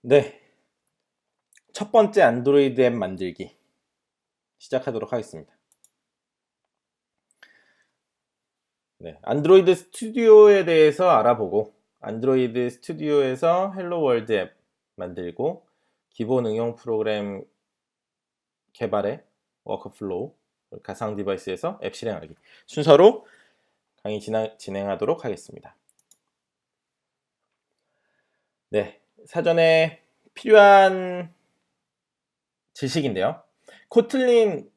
네, 첫 번째 안드로이드 앱 만들기 시작하도록 하겠습니다. 네, 안드로이드 스튜디오에 대해서 알아보고 안드로이드 스튜디오에서 헬로 월드 앱 만들고 기본 응용 프로그램 개발의 워크플로우 가상 디바이스에서 앱 실행하기 순서로 강의 진행하도록 하겠습니다. 네, 사전에 필요한 지식인데요. 코틀린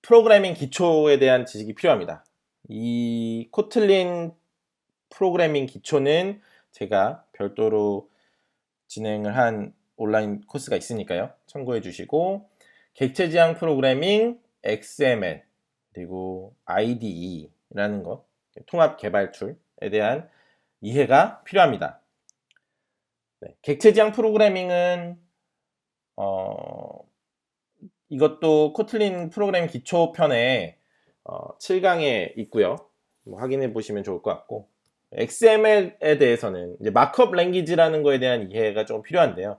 프로그래밍 기초에 대한 지식이 필요합니다. 이 코틀린 프로그래밍 기초는 제가 별도로 진행을 한 온라인 코스가 있으니까요. 참고해 주시고 객체 지향 프로그래밍, XML, 그리고 IDE라는 것, 통합 개발 툴에 대한 이해가 필요합니다. 네, 객체 지향 프로그래밍은 이것도 코틀린 프로그램 기초편에 7강에 있고요. 확인해 보시면 좋을 것 같고 XML에 대해서는 이제 마크업 랭귀지라는 거에 대한 이해가 좀 필요한데요.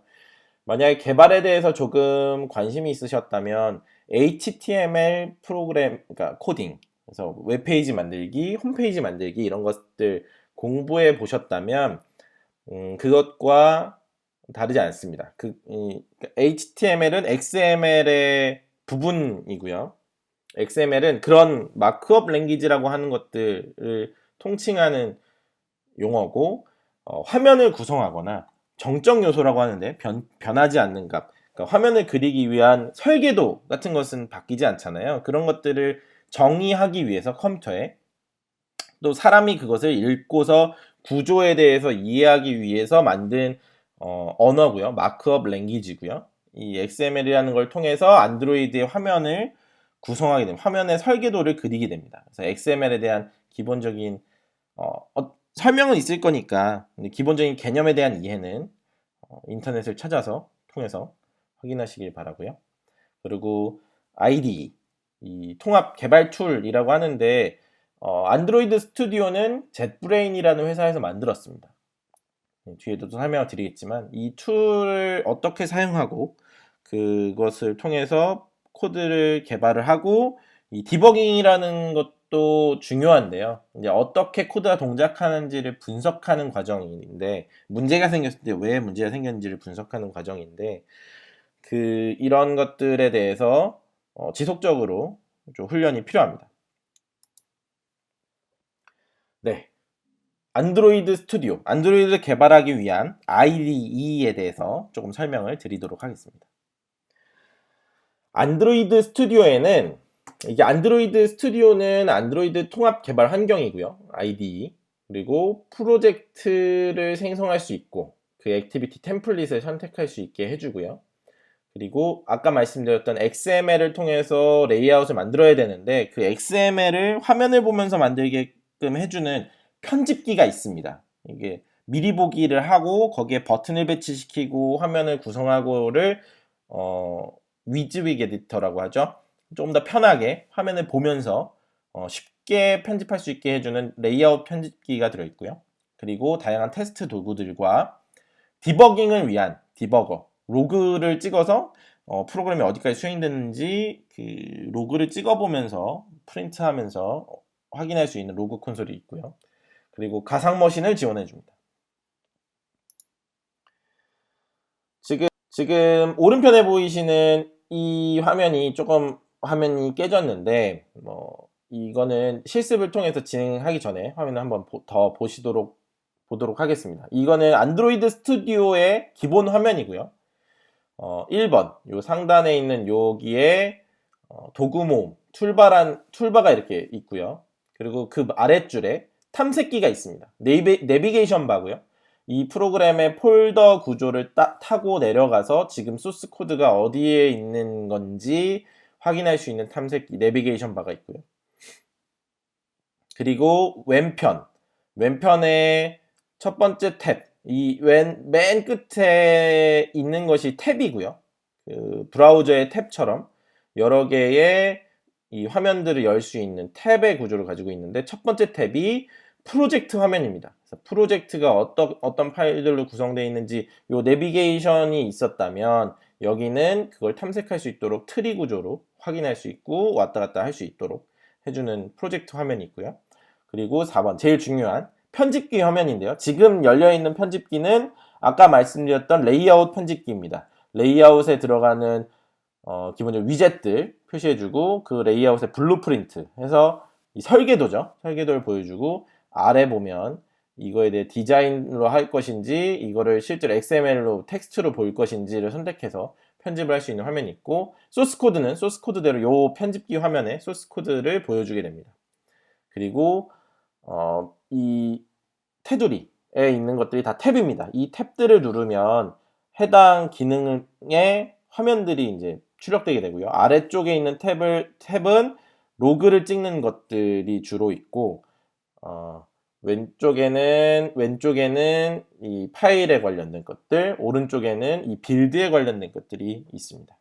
만약에 개발에 대해서 조금 관심이 있으셨다면 HTML 프로그램, 그러니까 코딩, 그래서 웹페이지 만들기, 홈페이지 만들기 이런 것들 공부해 보셨다면 그것과 다르지 않습니다. HTML은 XML의 부분이고요. XML은 그런 마크업 랭귀지라고 하는 것들을 통칭하는 용어고 화면을 구성하거나 정적 요소라고 하는데 변하지 않는 값, 그러니까 화면을 그리기 위한 설계도 같은 것은 바뀌지 않잖아요. 그런 것들을 정의하기 위해서 컴퓨터에 또 사람이 그것을 읽고서 구조에 대해서 이해하기 위해서 만든 언어고요. 마크업 랭귀지고요. 이 XML이라는 걸 통해서 안드로이드의 화면을 구성하게 됩니다. 화면의 설계도를 그리게 됩니다. 그래서 XML에 대한 기본적인 설명은 있을 거니까 기본적인 개념에 대한 이해는 인터넷을 통해서 확인하시길 바라고요. 그리고 IDE, 이 통합 개발 툴이라고 하는데 안드로이드 스튜디오는 젯브레인이라는 회사에서 만들었습니다. 뒤에도 또 설명을 드리겠지만 이 툴을 어떻게 사용하고 그것을 통해서 코드를 개발을 하고 이 디버깅이라는 것도 중요한데요. 이제 어떻게 코드가 동작하는지를 분석하는 과정인데 문제가 생겼을 때 왜 문제가 생겼는지를 분석하는 과정인데 이런 것들에 대해서 지속적으로 좀 훈련이 필요합니다. 네. 안드로이드 스튜디오, 안드로이드를 개발하기 위한 IDE에 대해서 조금 설명을 드리도록 하겠습니다. 안드로이드 스튜디오에는 이게 안드로이드 스튜디오는 안드로이드 통합 개발 환경이고요. IDE. 그리고 프로젝트를 생성할 수 있고 그 액티비티 템플릿을 선택할 수 있게 해주고요. 그리고 아까 말씀드렸던 XML을 통해서 레이아웃을 만들어야 되는데 그 XML을 화면을 보면서 만들게끔 해주는 편집기가 있습니다. 이게 미리 보기를 하고 거기에 버튼을 배치시키고 화면을 구성하고를 위즈윅 에디터라고 하죠. 좀 더 편하게 화면을 보면서 쉽게 편집할 수 있게 해주는 레이아웃 편집기가 들어있고요. 그리고 다양한 테스트 도구들과 디버깅을 위한 디버거, 로그를 찍어서 프로그램이 어디까지 수행됐는지 그 로그를 찍어보면서 프린트하면서 확인할 수 있는 로그 콘솔이 있고요. 그리고 가상 머신을 지원해 줍니다. 지금 오른편에 보이시는 이 화면이 조금 화면이 깨졌는데 이거는 실습을 통해서 진행하기 전에 화면을 한번 더 보도록 하겠습니다. 이거는 안드로이드 스튜디오의 기본 화면이고요. 1번 요 상단에 있는 여기에 도구 모음 툴바가 이렇게 있고요. 그리고 그 아랫줄에 탐색기가 있습니다. 내비게이션 바고요. 이 프로그램의 폴더 구조를 타고 내려가서 지금 소스 코드가 어디에 있는 건지 확인할 수 있는 탐색기 내비게이션 바가 있고요. 그리고 왼편에 첫 번째 탭, 맨 끝에 있는 것이 탭이고요. 그 브라우저의 탭처럼 여러 개의 이 화면들을 열 수 있는 탭의 구조를 가지고 있는데 첫 번째 탭이 프로젝트 화면입니다. 그래서 프로젝트가 어떤 파일들로 구성되어 있는지 요 내비게이션이 있었다면 여기는 그걸 탐색할 수 있도록 트리 구조로 확인할 수 있고 왔다 갔다 할 수 있도록 해주는 프로젝트 화면이 있고요. 그리고 4번 제일 중요한 편집기 화면인데요. 지금 열려있는 편집기는 아까 말씀드렸던 레이아웃 편집기입니다. 레이아웃에 들어가는 기본적으로 위젯들 표시해주고 그 레이아웃의 블루프린트 해서 이 설계도죠. 설계도를 보여주고 아래 보면 이거에 대해 디자인으로 할 것인지 이거를 실제로 XML로 텍스트로 보일 것인지를 선택해서 편집을 할 수 있는 화면이 있고 소스코드는 소스코드대로 요 편집기 화면에 소스코드를 보여주게 됩니다. 그리고 이 테두리에 있는 것들이 다 탭입니다. 이 탭들을 누르면 해당 기능의 화면들이 이제 출력되게 되고요. 아래쪽에 있는 탭은 로그를 찍는 것들이 주로 있고 왼쪽에는 이 파일에 관련된 것들, 오른쪽에는 이 빌드에 관련된 것들이 있습니다.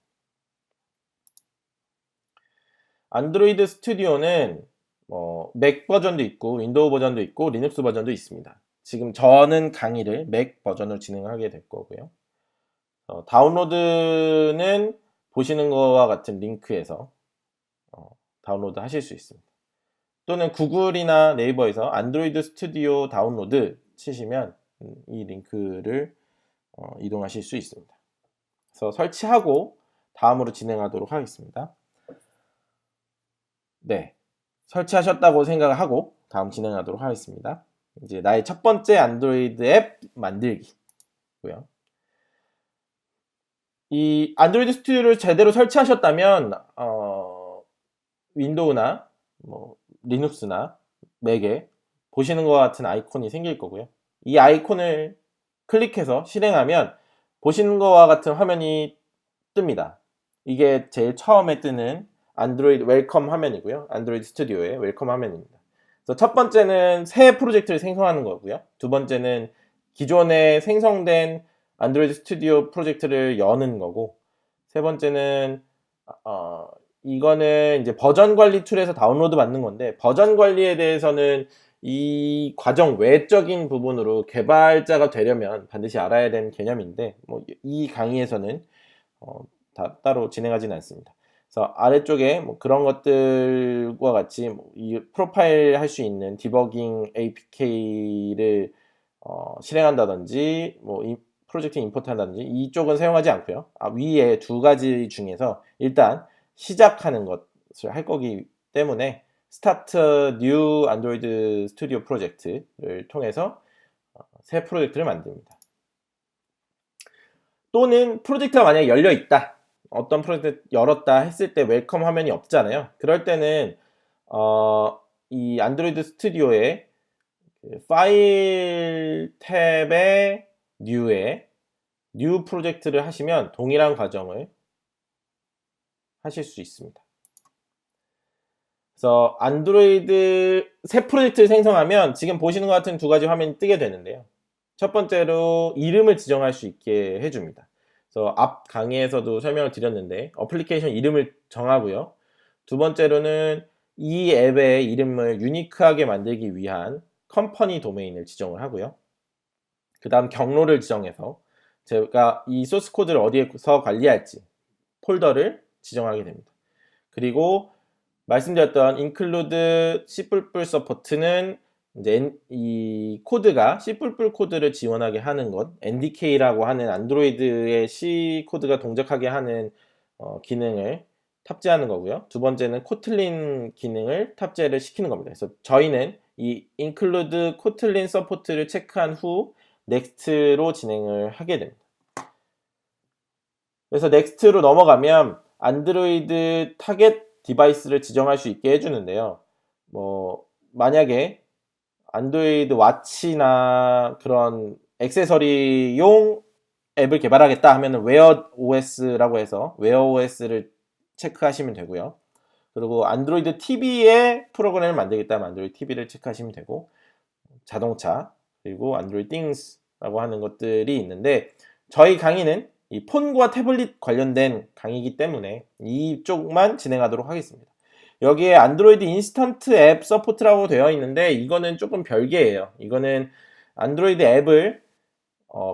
안드로이드 스튜디오는 맥 버전도 있고 윈도우 버전도 있고 리눅스 버전도 있습니다. 지금 저는 강의를 맥 버전으로 진행하게 될 거고요. 다운로드는 보시는 거와 같은 링크에서 다운로드 하실 수 있습니다. 또는 구글이나 네이버에서 안드로이드 스튜디오 다운로드 치시면 이 링크를 이동하실 수 있습니다. 그래서 설치하고 다음으로 진행하도록 하겠습니다. 네, 설치하셨다고 생각하고 다음 진행하도록 하겠습니다. 이제 나의 첫 번째 안드로이드 앱 만들기고요. 이 안드로이드 스튜디오를 제대로 설치하셨다면 윈도우나 리눅스나 맥에 보시는 것 같은 아이콘이 생길 거고요. 이 아이콘을 클릭해서 실행하면 보시는 것과 같은 화면이 뜹니다. 이게 제일 처음에 뜨는 안드로이드 웰컴 화면이고요. 안드로이드 스튜디오의 웰컴 화면입니다. 그래서 첫 번째는 새 프로젝트를 생성하는 거고요. 두 번째는 기존에 생성된 안드로이드 스튜디오 프로젝트를 여는 거고, 세 번째는 이거는 이제 버전 관리 툴에서 다운로드 받는 건데, 버전 관리에 대해서는 이 과정 외적인 부분으로 개발자가 되려면 반드시 알아야 되는 개념인데, 이 강의에서는 따로 진행하지는 않습니다. 그래서 아래쪽에 그런 것들과 같이 이 프로파일 할 수 있는 디버깅 APK를 실행한다든지 이 프로젝트 임포트 한다든지 이쪽은 사용하지 않고요. 위에 두 가지 중에서 일단 시작하는 것을 할 거기 때문에 스타트 뉴 안드로이드 스튜디오 프로젝트를 통해서 새 프로젝트를 만듭니다. 또는 프로젝트가 만약에 열려 있다, 어떤 프로젝트 열었다 했을 때 웰컴 화면이 없잖아요. 그럴 때는 이 안드로이드 스튜디오의 파일 탭의 뉴에 뉴 프로젝트를 하시면 동일한 과정을 하실 수 있습니다. 그래서 안드로이드 새 프로젝트를 생성하면 지금 보시는 것 같은 두 가지 화면이 뜨게 되는데요. 첫 번째로 이름을 지정할 수 있게 해줍니다. 그래서 앞 강의에서도 설명을 드렸는데 어플리케이션 이름을 정하고요. 두 번째로는 이 앱의 이름을 유니크하게 만들기 위한 컴퍼니 도메인을 지정을 하고요. 그 다음 경로를 지정해서 제가 이 소스 코드를 어디에서 관리할지 폴더를 지정하게 됩니다. 그리고 말씀드렸던 include C++ 서포트는 이제 이 코드가 C++ 코드를 지원하게 하는 것, NDK라고 하는 안드로이드의 C 코드가 동작하게 하는 기능을 탑재하는 거고요. 두 번째는 코틀린 기능을 탑재를 시키는 겁니다. 그래서 저희는 이 include 코틀린 서포트를 체크한 후 넥스트로 진행을 하게 됩니다. 그래서 넥스트로 넘어가면 안드로이드 타겟 디바이스를 지정할 수 있게 해주는데요. 만약에 안드로이드 와치나 그런 액세서리용 앱을 개발하겠다 하면은 웨어 OS라고 해서 웨어 OS를 체크하시면 되고요. 그리고 안드로이드 TV에 프로그램을 만들겠다 하면 안드로이드 TV를 체크하시면 되고, 자동차 그리고 안드로이드 띵스라고 하는 것들이 있는데 저희 강의는 이 폰과 태블릿 관련된 강의이기 때문에 이쪽만 진행하도록 하겠습니다. 여기에 안드로이드 인스턴트 앱 서포트라고 되어 있는데 이거는 조금 별개예요. 이거는 안드로이드 앱을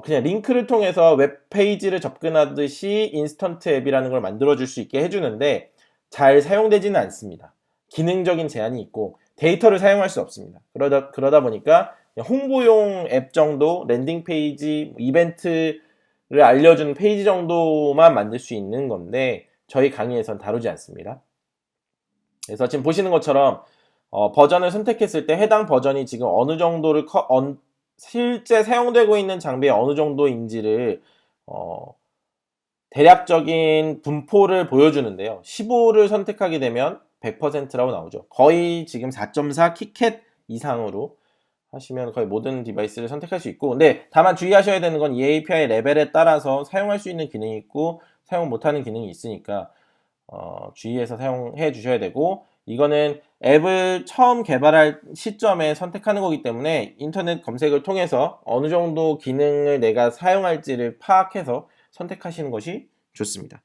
그냥 링크를 통해서 웹페이지를 접근하듯이 인스턴트 앱이라는 걸 만들어줄 수 있게 해주는데 잘 사용되지는 않습니다. 기능적인 제한이 있고 데이터를 사용할 수 없습니다. 그러다 보니까 홍보용 앱 정도, 랜딩 페이지, 이벤트를 알려주는 페이지 정도만 만들 수 있는 건데 저희 강의에선 다루지 않습니다. 그래서 지금 보시는 것처럼 버전을 선택했을 때 해당 버전이 지금 어느 정도를 실제 사용되고 있는 장비에 어느 정도인지를 대략적인 분포를 보여주는데요. 15를 선택하게 되면 100%라고 나오죠. 거의 지금 4.4 키캣 이상으로 하시면 거의 모든 디바이스를 선택할 수 있고, 근데 다만 주의하셔야 되는 건 이 API 레벨에 따라서 사용할 수 있는 기능이 있고 사용 못하는 기능이 있으니까 주의해서 사용해 주셔야 되고, 이거는 앱을 처음 개발할 시점에 선택하는 거기 때문에 인터넷 검색을 통해서 어느 정도 기능을 내가 사용할지를 파악해서 선택하시는 것이 좋습니다.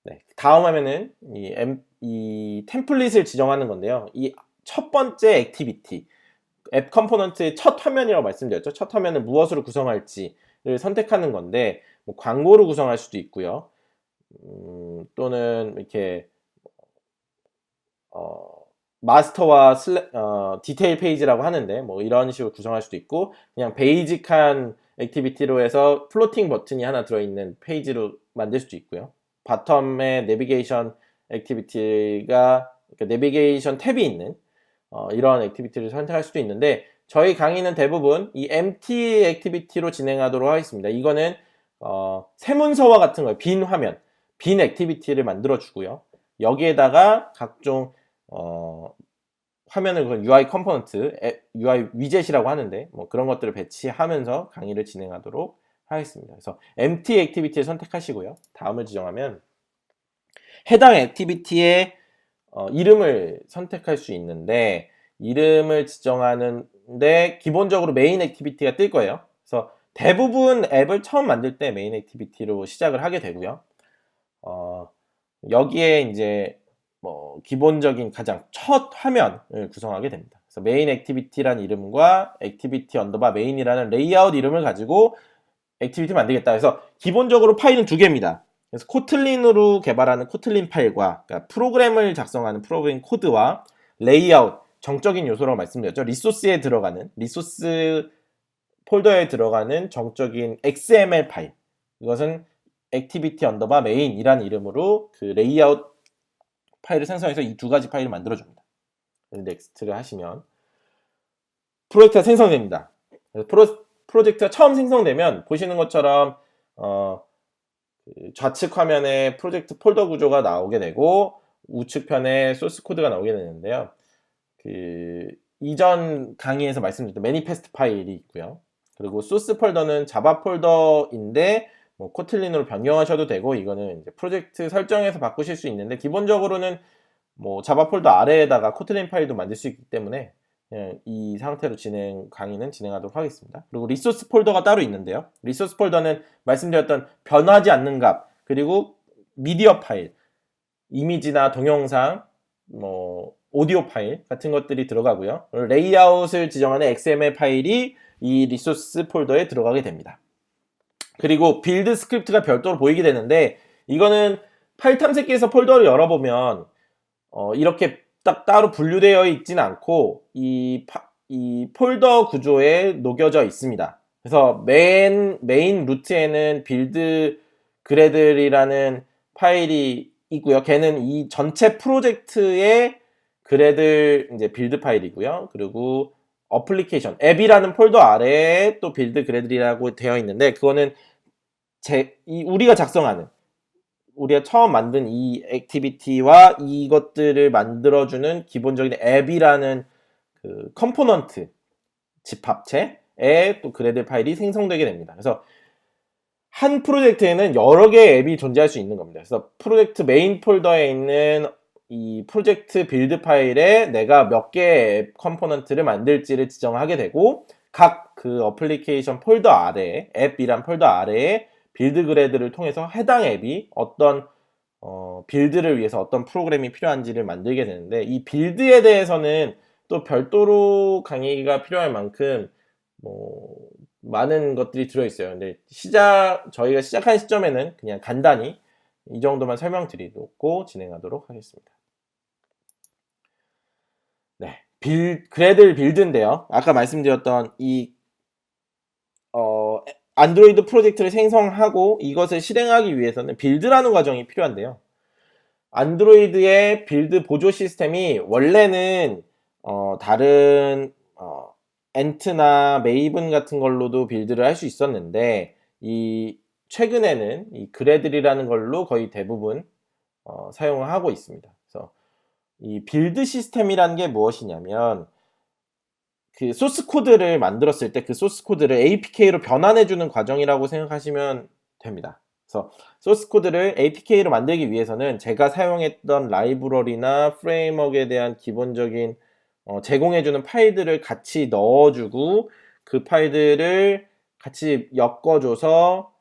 네, 다음 화면은 이 템플릿을 지정하는 건데요. 이 첫 번째 액티비티, 앱 컴포넌트의 첫 화면이라고 말씀드렸죠. 첫 화면을 무엇으로 구성할지를 선택하는 건데, 뭐 광고로 구성할 수도 있고요. 또는 이렇게 마스터와 디테일 페이지라고 하는데 뭐 이런 식으로 구성할 수도 있고, 그냥 베이직한 액티비티로 해서 플로팅 버튼이 하나 들어있는 페이지로 만들 수도 있고요. 바텀에 내비게이션 액티비티가, 그러니까 내비게이션 탭이 있는 이런 액티비티를 선택할 수도 있는데, 저희 강의는 대부분 이 empty 액티비티로 진행하도록 하겠습니다. 이거는 세문서와 같은 거예요. 빈 화면, 빈 액티비티를 만들어 주고요. 여기에다가 각종 화면을 UI 컴포넌트, UI 위젯이라고 하는데 뭐 그런 것들을 배치하면서 강의를 진행하도록 하겠습니다. 그래서 empty 액티비티를 선택하시고요. 다음을 지정하면 해당 액티비티의 이름을 선택할 수 있는데, 이름을 지정하는데 기본적으로 메인 액티비티가 뜰 거예요. 그래서 대부분 앱을 처음 만들 때 메인 액티비티로 시작을 하게 되고요. 여기에 이제 뭐 기본적인 가장 첫 화면을 구성하게 됩니다. 그래서 메인 액티비티라는 이름과 액티비티 언더바 메인이라는 레이아웃 이름을 가지고 액티비티 만들겠다. 그래서 기본적으로 파일은 두 개입니다. 그래서 코틀린으로 개발하는 코틀린 파일과, 그러니까 프로그램을 작성하는 프로그램 코드와 레이아웃, 정적인 요소라고 말씀드렸죠. 리소스에 들어가는, 리소스 폴더에 들어가는 정적인 XML 파일, 이것은 액티비티 언더바 메인이라는 이름으로 그 레이아웃 파일을 생성해서 이 두 가지 파일을 만들어줍니다. 넥스트를 하시면 프로젝트가 생성됩니다. 프로젝트가 처음 생성되면 보시는 것처럼 좌측 화면에 프로젝트 폴더 구조가 나오게 되고 우측편에 소스 코드가 나오게 되는데요. 이전 강의에서 말씀드렸던 매니페스트 파일이 있고요. 그리고 소스 폴더는 자바 폴더인데 뭐 코틀린으로 변경하셔도 되고, 이거는 이제 프로젝트 설정에서 바꾸실 수 있는데 기본적으로는 뭐 자바 폴더 아래에다가 코틀린 파일도 만들 수 있기 때문에 이 상태로 강의는 진행하도록 하겠습니다. 그리고 리소스 폴더가 따로 있는데요. 리소스 폴더는 말씀드렸던 변하지 않는 값, 그리고 미디어 파일, 이미지나 동영상, 뭐 오디오 파일 같은 것들이 들어가고요. 레이아웃을 지정하는 XML 파일이 이 리소스 폴더에 들어가게 됩니다. 그리고 빌드 스크립트가 별도로 보이게 되는데, 이거는 파일 탐색기에서 폴더를 열어보면 이렇게 딱 따로 분류되어 있지는 않고 이 폴더 구조에 녹여져 있습니다. 그래서 메인 루트에는 빌드 그래들이라는 파일이 있고요. 걔는 이 전체 프로젝트의 그래들 이제 빌드 파일이고요. 그리고 어플리케이션 앱이라는 폴더 아래에 또 빌드 그래들이라고 되어 있는데, 그거는 우리가 작성하는, 우리가 처음 만든 이 액티비티와 이것들을 만들어주는 기본적인 앱이라는 그 컴포넌트 집합체에 또 그래들 파일이 생성되게 됩니다. 그래서 한 프로젝트에는 여러 개의 앱이 존재할 수 있는 겁니다. 그래서 프로젝트 메인 폴더에 있는 이 프로젝트 빌드 파일에 내가 몇 개의 앱 컴포넌트를 만들지를 지정하게 되고, 각 그 어플리케이션 폴더 아래에, 앱이란 폴더 아래에 빌드 그래드를 통해서 해당 앱이 어떤 빌드를 위해서 어떤 프로그램이 필요한지를 만들게 되는데, 이 빌드에 대해서는 또 별도로 강의가 필요할 만큼 뭐 많은 것들이 들어있어요. 근데 저희가 시작한 시점에는 그냥 간단히 이 정도만 설명드리고 진행하도록 하겠습니다. 네, 그래들 빌드인데요. 아까 말씀드렸던 이 안드로이드 프로젝트를 생성하고 이것을 실행하기 위해서는 빌드라는 과정이 필요한데요. 안드로이드의 빌드 보조 시스템이 원래는 다른 엔트나 메이븐 같은 걸로도 빌드를 할 수 있었는데 최근에는 이 그래들이라는 걸로 거의 대부분 사용을 하고 있습니다. 그래서 이 빌드 시스템이라는 게 무엇이냐면 그 소스 코드를 만들었을 때 그 소스 코드를 APK로 변환해주는 과정이라고 생각하시면 됩니다. 그래서 소스 코드를 APK로 만들기 위해서는 제가 사용했던 라이브러리나 프레임워크에 대한 기본적인 제공해주는 파일들을 같이 넣어주고 그 파일들을 같이 엮어줘서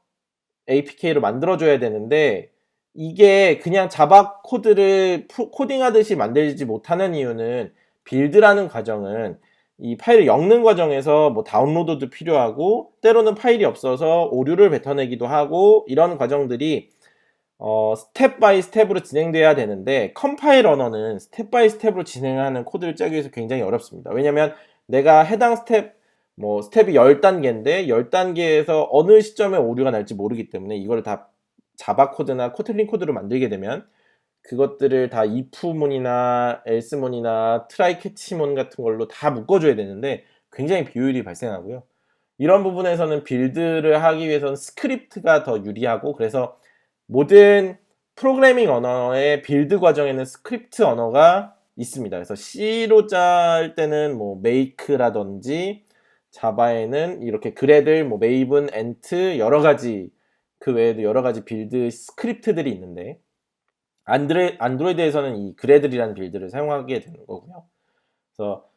APK로 만들어줘야 되는데 이게 그냥 자바 코드를 코딩하듯이 만들지 못하는 이유는 빌드라는 과정은 이 파일을 엮는 과정에서 뭐 다운로드도 필요하고 때로는 파일이 없어서 오류를 뱉어내기도 하고 이런 과정들이 스텝 바이 스텝으로 진행돼야 되는데 컴파일 언어는 스텝 바이 스텝으로 진행하는 코드를 짜기 위해서 굉장히 어렵습니다. 왜냐면 내가 해당 스텝이 10단계인데 10단계에서 어느 시점에 오류가 날지 모르기 때문에 이거를 다 자바 코드나 코틀린 코드로 만들게 되면 그것들을 다 if문이나 else문이나 try catch문 같은 걸로 다 묶어줘야 되는데 굉장히 비효율이 발생하고요. 이런 부분에서는 빌드를 하기 위해서는 스크립트가 더 유리하고 그래서 모든 프로그래밍 언어의 빌드 과정에는 스크립트 언어가 있습니다. 그래서 C로 짤 때는 뭐 make라든지 자바에는 이렇게 그래들, 뭐 메이븐, 엔트 여러 가지 그 외에도 여러 가지 빌드 스크립트들이 있는데 안드로이드에서는 이 그래들이라는 빌드를 사용하게 되는 거고요. 그래서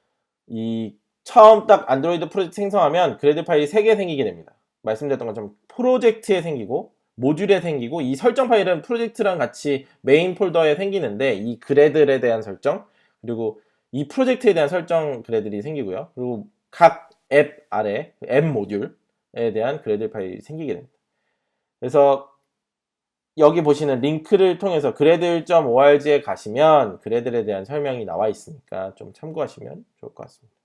이 처음 딱 안드로이드 프로젝트 생성하면 그래드 파일이 3개 생기게 됩니다. 말씀드렸던 것처럼 프로젝트에 생기고 모듈에 생기고 이 설정 파일은 프로젝트랑 같이 메인 폴더에 생기는데 이 그래들에 대한 설정 그리고 이 프로젝트에 대한 설정 그래들이 생기고요. 그리고 각 앱 아래 앱 모듈에 대한 그래들 파일이 생기게 됩니다. 그래서 여기 보시는 링크를 통해서 gradle.org에 가시면 그래들에 대한 설명이 나와 있으니까 좀 참고하시면 좋을 것 같습니다.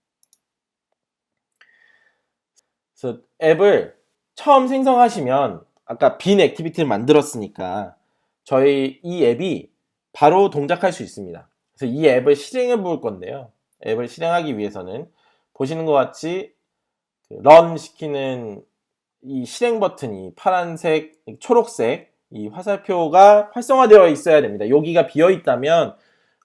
그래서 앱을 처음 생성하시면 아까 빈 액티비티를 만들었으니까 저희 이 앱이 바로 동작할 수 있습니다. 그래서 이 앱을 실행해 볼 건데요. 앱을 실행하기 위해서는 보시는 것 같이 런 시키는 이 실행 버튼이 파란색, 초록색 이 화살표가 활성화되어 있어야 됩니다. 여기가 비어 있다면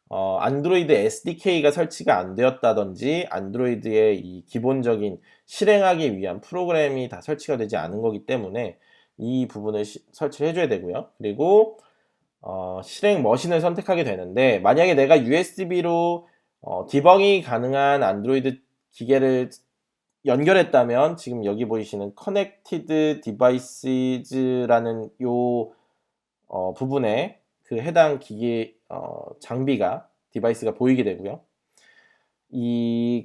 안드로이드 SDK가 설치가 안 되었다든지 안드로이드의 이 기본적인 실행하기 위한 프로그램이 다 설치가 되지 않은 거기 때문에 이 부분을 설치를 해줘야 되고요. 그리고 실행 머신을 선택하게 되는데 만약에 내가 USB로 디버깅이 가능한 안드로이드 기계를 연결했다면 지금 여기 보이시는 Connected Devices라는 요 부분에 그 해당 기계 장비가 디바이스가 보이게 되고요.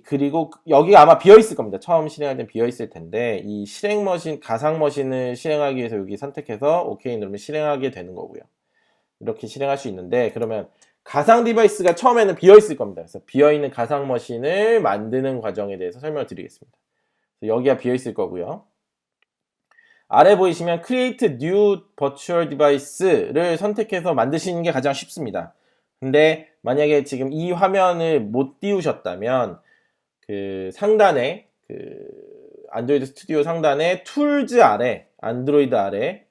그리고 여기가 아마 비어 있을 겁니다. 처음 실행할 땐 비어 있을 텐데 이 실행 머신 가상 머신을 실행하기 위해서 여기 선택해서 OK 누르면 실행하게 되는 거고요. 이렇게 실행할 수 있는데 그러면 가상 디바이스가 처음에는 비어 있을 겁니다. 그래서 비어 있는 가상 머신을 만드는 과정에 대해서 설명을 드리겠습니다. 여기가 비어 있을 거고요. 아래 보이시면 Create New Virtual Device를 선택해서 만드시는 게 가장 쉽습니다. 근데 만약에 지금 이 화면을 못 띄우셨다면 그 상단에 안드로이드 스튜디오 상단에 툴즈 아래 안드로이드 아래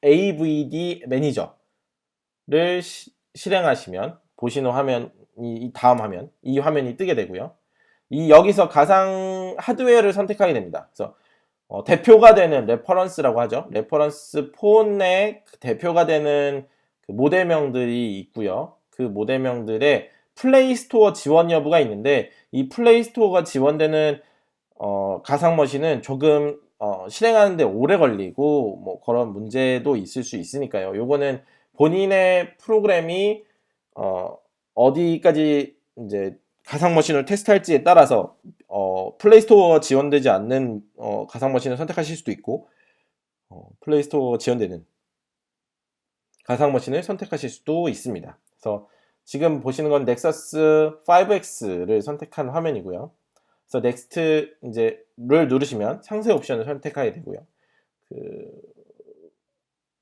AVD 매니저를 실행하시면 보시는 화면이 이 화면이 뜨게 되고요. 여기서 가상 하드웨어를 선택하게 됩니다. 그래서 대표가 되는 레퍼런스라고 하죠. 레퍼런스 폰의 대표가 되는 그 모델명들이 있고요. 그 모델명들의 플레이스토어 지원 여부가 있는데 이 플레이스토어가 지원되는 가상 머신은 조금 실행하는데 오래 걸리고 뭐 그런 문제도 있을 수 있으니까요. 요거는 본인의 프로그램이 어디까지 이제 가상 머신을 테스트할지에 따라서 플레이스토어 지원되지 않는 가상 머신을 선택하실 수도 있고 플레이스토어 지원되는 가상 머신을 선택하실 수도 있습니다. 그래서 지금 보시는 건 넥서스 5X를 선택한 화면이고요. 그래서 넥스트 이제를 누르시면 상세 옵션을 선택하게 되고요.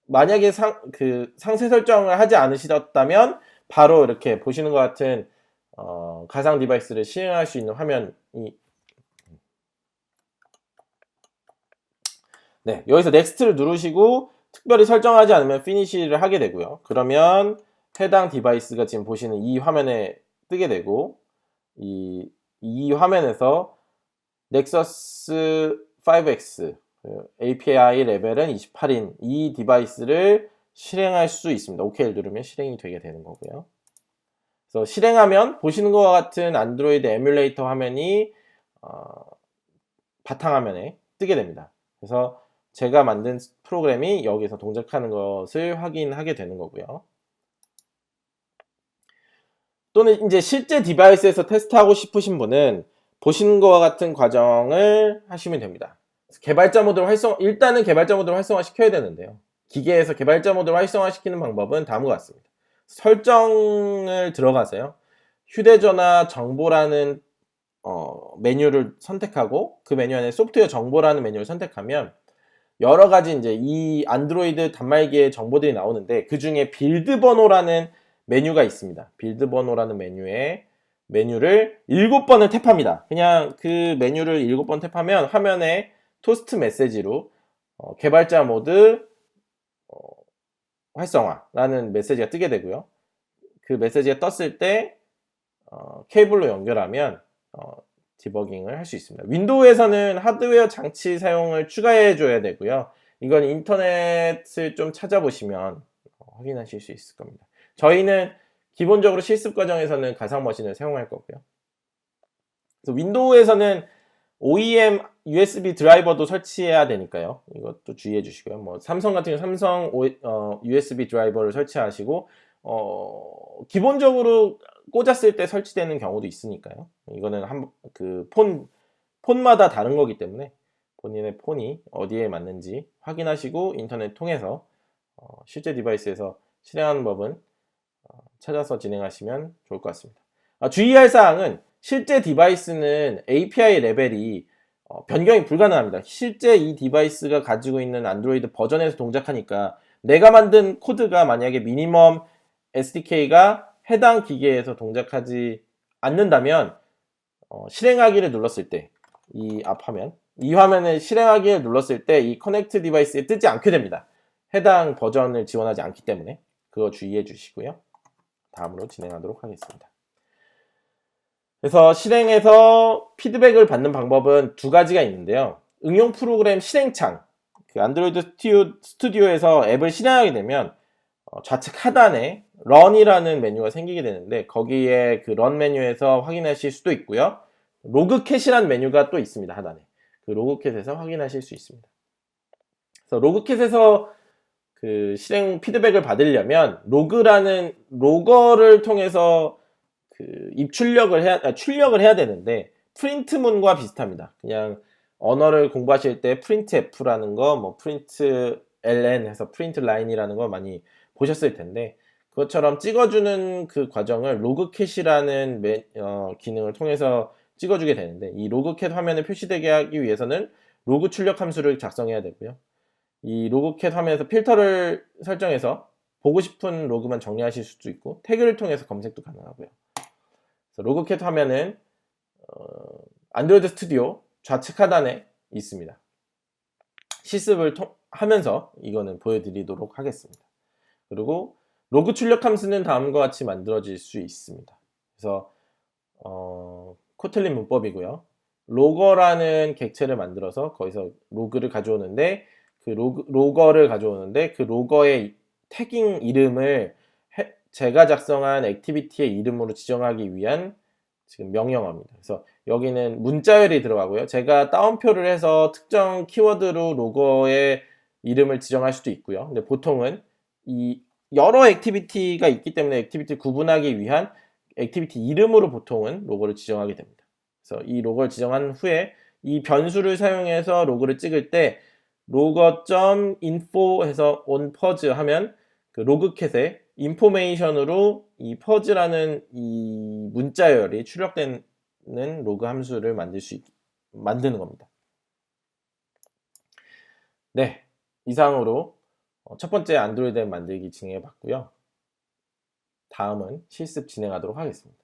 만약에 상세 설정을 하지 않으셨다면 바로 이렇게 보시는 것 같은 가상 디바이스를 실행할 수 있는 화면이 네, 여기서 넥스트를 누르시고 특별히 설정하지 않으면 피니시를 하게 되고요. 그러면 해당 디바이스가 지금 보시는 이 화면에 뜨게 되고 이 화면에서 넥서스 5X API 레벨은 28인 이 디바이스를 실행할 수 있습니다. OK를 누르면 실행이 되게 되는 거고요. 그래서 실행하면 보시는 것과 같은 안드로이드 에뮬레이터 화면이 바탕화면에 뜨게 됩니다. 그래서 제가 만든 프로그램이 여기서 동작하는 것을 확인하게 되는 거고요. 또는 이제 실제 디바이스에서 테스트하고 싶으신 분은 보시는 것과 같은 과정을 하시면 됩니다. 개발자 모드를 일단은 개발자 모드를 활성화 시켜야 되는데요. 기계에서 개발자 모드를 활성화시키는 방법은 다음과 같습니다. 설정을 들어가세요. 휴대전화 정보라는 메뉴를 선택하고 그 메뉴 안에 소프트웨어 정보라는 메뉴를 선택하면 여러 가지 이제 이 안드로이드 단말기의 정보들이 나오는데 그 중에 빌드 번호라는 메뉴가 있습니다. 빌드 번호라는 메뉴를 7번을 탭합니다. 그냥 그 메뉴를 7번 탭하면 화면에 토스트 메시지로 개발자 모드 활성화라는 메시지가 뜨게 되고요. 그 메시지가 떴을 때 케이블로 연결하면 디버깅을 할 수 있습니다. 윈도우에서는 하드웨어 장치 사용을 추가해 줘야 되고요. 이건 인터넷을 좀 찾아보시면 확인하실 수 있을 겁니다. 저희는 기본적으로 실습 과정에서는 가상 머신을 사용할 거고요. 그래서 윈도우에서는 OEM USB 드라이버도 설치해야 되니까요. 이것도 주의해 주시고요. 뭐 삼성 같은 경우 삼성 USB 드라이버를 설치하시고 기본적으로 꽂았을 때 설치되는 경우도 있으니까요. 이거는 폰마다 다른 거기 때문에 본인의 폰이 어디에 맞는지 확인하시고 인터넷 통해서 실제 디바이스에서 실행하는 법은 찾아서 진행하시면 좋을 것 같습니다. 주의할 사항은 실제 디바이스는 API 레벨이 변경이 불가능합니다. 실제 이 디바이스가 가지고 있는 안드로이드 버전에서 동작하니까 내가 만든 코드가 만약에 미니멈 SDK가 해당 기계에서 동작하지 않는다면 실행하기를 눌렀을 때 이 화면에 실행하기를 눌렀을 때 이 커넥트 디바이스에 뜨지 않게 됩니다. 해당 버전을 지원하지 않기 때문에 그거 주의해 주시고요. 다음으로 진행하도록 하겠습니다. 그래서 실행해서 피드백을 받는 방법은 두 가지가 있는데요. 응용 프로그램 실행창, 안드로이드 스튜디오에서 앱을 실행하게 되면 좌측 하단에 런이라는 메뉴가 생기게 되는데 거기에 그 런 메뉴에서 확인하실 수도 있고요. 로그캣이라는 메뉴가 또 있습니다. 하단에. 그 로그캣에서 확인하실 수 있습니다. 그래서 로그캣에서 그 실행 피드백을 받으려면 로그라는 로거를 통해서 출력을 해야 되는데 프린트문과 비슷합니다. 그냥 언어를 공부하실 때 프린트 F라는 거, 뭐 프린트 LN 해서 프린트 라인이라는 거 많이 보셨을 텐데 그것처럼 찍어주는 그 과정을 로그캣이라는 기능을 통해서 찍어주게 되는데 이 로그캣 화면에 표시되게 하기 위해서는 로그 출력 함수를 작성해야 되고요. 이 로그캣 화면에서 필터를 설정해서 보고 싶은 로그만 정리하실 수도 있고 태그를 통해서 검색도 가능하고요. 로그캣 화면은 안드로이드 스튜디오 좌측 하단에 있습니다. 실습을 하면서 이거는 보여드리도록 하겠습니다. 그리고 로그 출력 함수는 다음과 같이 만들어질 수 있습니다. 그래서 코틀린 문법이고요. 로거라는 객체를 만들어서 거기서 로그를 가져오는데 그 로거를 가져오는데 그 로거의 태깅 이름을 제가 작성한 액티비티의 이름으로 지정하기 위한 지금 명령어입니다. 그래서 여기는 문자열이 들어가고요. 제가 따옴표를 해서 특정 키워드로 로거의 이름을 지정할 수도 있고요. 근데 보통은 이 여러 액티비티가 있기 때문에 액티비티를 구분하기 위한 액티비티 이름으로 보통은 로그를 지정하게 됩니다. 그래서 이 로그를 지정한 후에 이 변수를 사용해서 로그를 찍을 때 logger.info 해서 onPurge 하면 그 로그캣에 인포메이션으로 이 purge라는 이 문자열이 출력되는 로그 함수를 만드는 겁니다. 네, 이상으로 첫 번째 안드로이드 앱 만들기 진행해 봤고요. 다음은 실습 진행하도록 하겠습니다.